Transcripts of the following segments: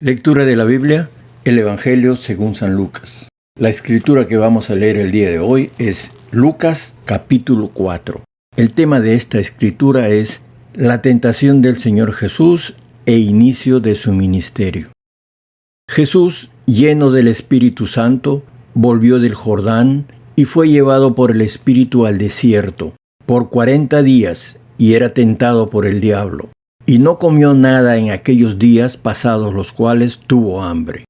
Lectura de la Biblia, el Evangelio según San Lucas. La escritura que vamos a leer el día de hoy es Lucas capítulo 4. El tema de esta escritura es la tentación del Señor Jesús e inicio de su ministerio. Jesús, lleno del Espíritu Santo, volvió del Jordán y fue llevado por el Espíritu al desierto por 40 días y era tentado por el diablo. Y no comió nada en aquellos días pasados los cuales tuvo hambre.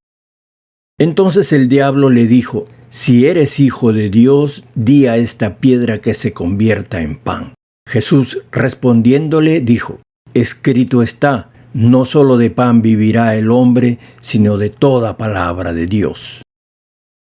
Entonces el diablo le dijo: si eres hijo de Dios, di a esta piedra que se convierta en pan. Jesús respondiéndole dijo: escrito está, no solo de pan vivirá el hombre, sino de toda palabra de Dios.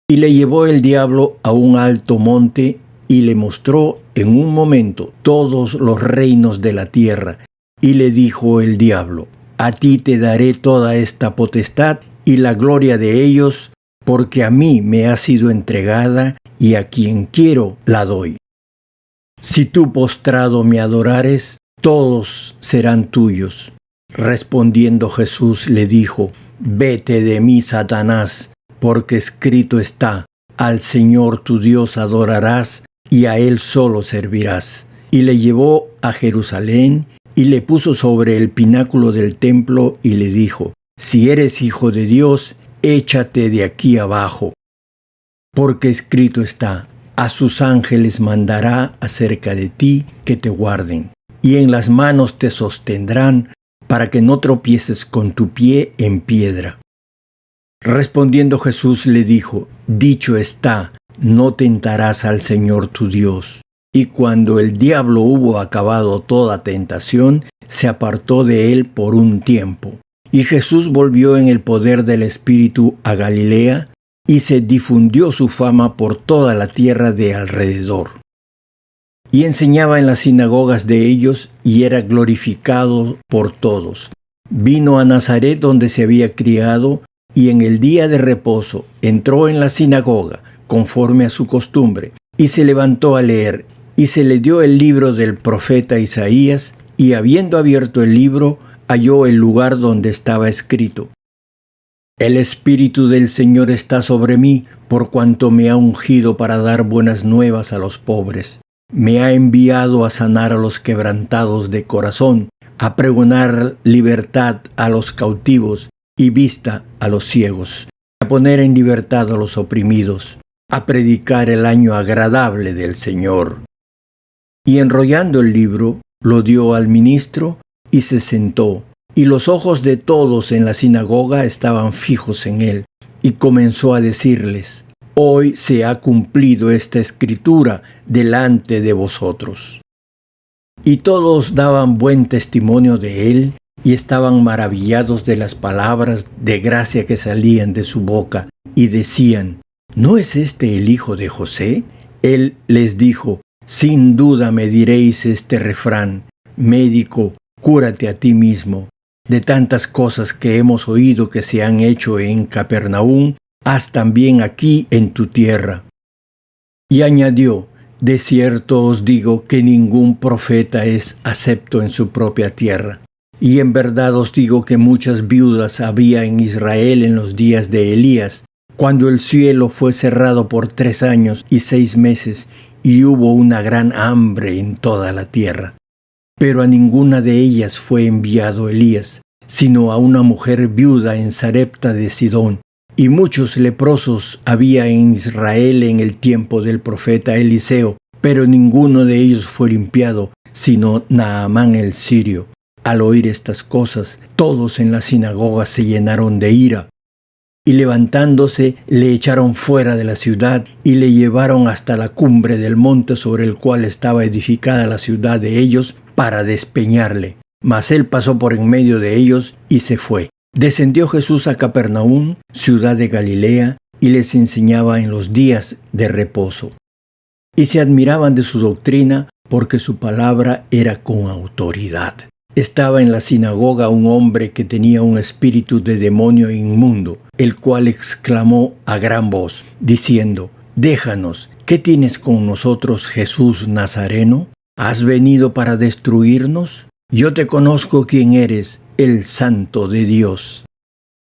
Y le llevó el diablo a un alto monte y le mostró en un momento todos los reinos de la tierra. Y le dijo el diablo: a ti te daré toda esta potestad y la gloria de ellos, porque a mí me ha sido entregada y a quien quiero la doy. Si tú postrado me adorares, todos serán tuyos. Respondiendo Jesús le dijo: vete de mí, Satanás, porque escrito está: al Señor tu Dios adorarás y a Él solo servirás. Y le llevó a Jerusalén y le puso sobre el pináculo del templo y le dijo: si eres hijo de Dios, échate de aquí abajo. Porque escrito está: a sus ángeles mandará acerca de ti que te guarden, y en las manos te sostendrán, para que no tropieces con tu pie en piedra. Respondiendo Jesús le dijo: dicho está, no tentarás al Señor tu Dios. Y cuando el diablo hubo acabado toda tentación, se apartó de él por un tiempo. Y Jesús volvió en el poder del Espíritu a Galilea, y se difundió su fama por toda la tierra de alrededor. Y enseñaba en las sinagogas de ellos, y era glorificado por todos. Vino a Nazaret, donde se había criado, y en el día de reposo entró en la sinagoga, conforme a su costumbre, y se levantó a leer. Y se le dio el libro del profeta Isaías, y habiendo abierto el libro, halló el lugar donde estaba escrito: el Espíritu del Señor está sobre mí, por cuanto me ha ungido para dar buenas nuevas a los pobres. Me ha enviado a sanar a los quebrantados de corazón, a pregonar libertad a los cautivos y vista a los ciegos, a poner en libertad a los oprimidos, a predicar el año agradable del Señor. Y enrollando el libro, lo dio al ministro y se sentó. Y los ojos de todos en la sinagoga estaban fijos en él. Y comenzó a decirles: hoy se ha cumplido esta escritura delante de vosotros. Y todos daban buen testimonio de él y estaban maravillados de las palabras de gracia que salían de su boca. Y decían: ¿no es este el hijo de José? Él les dijo: sin duda me diréis este refrán: médico, cúrate a ti mismo. De tantas cosas que hemos oído que se han hecho en Capernaum, haz también aquí en tu tierra. Y añadió: de cierto os digo que ningún profeta es acepto en su propia tierra. Y en verdad os digo que muchas viudas había en Israel en los días de Elías, cuando el cielo fue cerrado por 3 años y 6 meses, y hubo una gran hambre en toda la tierra. Pero a ninguna de ellas fue enviado Elías, sino a una mujer viuda en Sarepta de Sidón. Y muchos leprosos había en Israel en el tiempo del profeta Eliseo, pero ninguno de ellos fue limpiado, sino Naamán el sirio. Al oír estas cosas, todos en la sinagoga se llenaron de ira. Y levantándose, le echaron fuera de la ciudad y le llevaron hasta la cumbre del monte sobre el cual estaba edificada la ciudad de ellos, para despeñarle. Mas él pasó por en medio de ellos y se fue. Descendió Jesús a Capernaum, ciudad de Galilea, y les enseñaba en los días de reposo. Y se admiraban de su doctrina, porque su palabra era con autoridad. Estaba en la sinagoga un hombre que tenía un espíritu de demonio inmundo, el cual exclamó a gran voz, diciendo: déjanos, ¿qué tienes con nosotros, Jesús Nazareno? ¿Has venido para destruirnos? Yo te conozco quién eres, el Santo de Dios.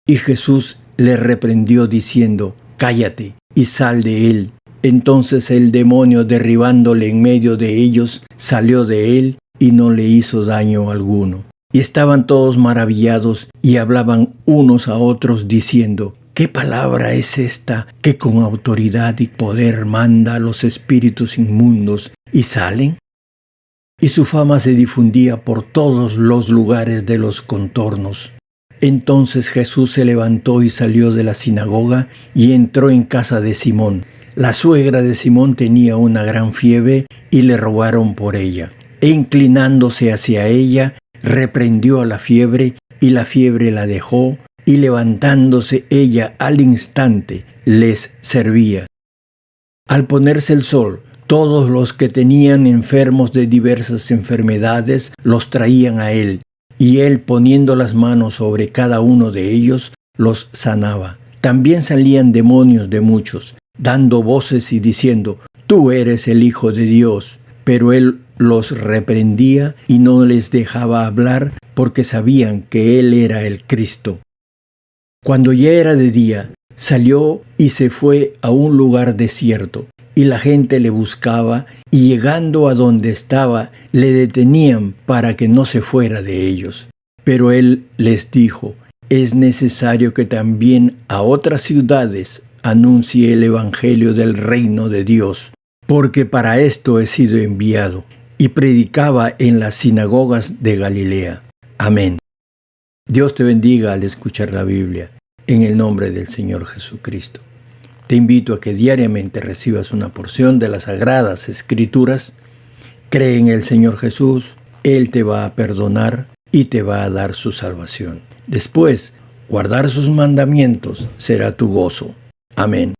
Y Jesús le reprendió diciendo: «Cállate y sal de él». Entonces el demonio, derribándole en medio de ellos, salió de él y no le hizo daño alguno. Y estaban todos maravillados y hablaban unos a otros diciendo: «¿Qué palabra es esta que con autoridad y poder manda a los espíritus inmundos y salen?» Y su fama se difundía por todos los lugares de los contornos. Entonces Jesús se levantó y salió de la sinagoga y entró en casa de Simón. La suegra de Simón tenía una gran fiebre y le rogaron por ella. E inclinándose hacia ella, reprendió a la fiebre y la fiebre la dejó, y levantándose ella al instante les servía. Al ponerse el sol, todos los que tenían enfermos de diversas enfermedades los traían a él, y él, poniendo las manos sobre cada uno de ellos, los sanaba. También salían demonios de muchos, dando voces y diciendo: «Tú eres el Hijo de Dios». Pero él los reprendía y no les dejaba hablar, porque sabían que él era el Cristo. Cuando ya era de día, salió y se fue a un lugar desierto, y la gente le buscaba, y llegando a donde estaba, le detenían para que no se fuera de ellos. Pero él les dijo: «Es necesario que también a otras ciudades anuncie el evangelio del reino de Dios, porque para esto he sido enviado». Y predicaba en las sinagogas de Galilea. Amén. Dios te bendiga al escuchar la Biblia, en el nombre del Señor Jesucristo. Te invito a que diariamente recibas una porción de las Sagradas Escrituras. Cree en el Señor Jesús, Él te va a perdonar y te va a dar su salvación. Después, guardar sus mandamientos será tu gozo. Amén.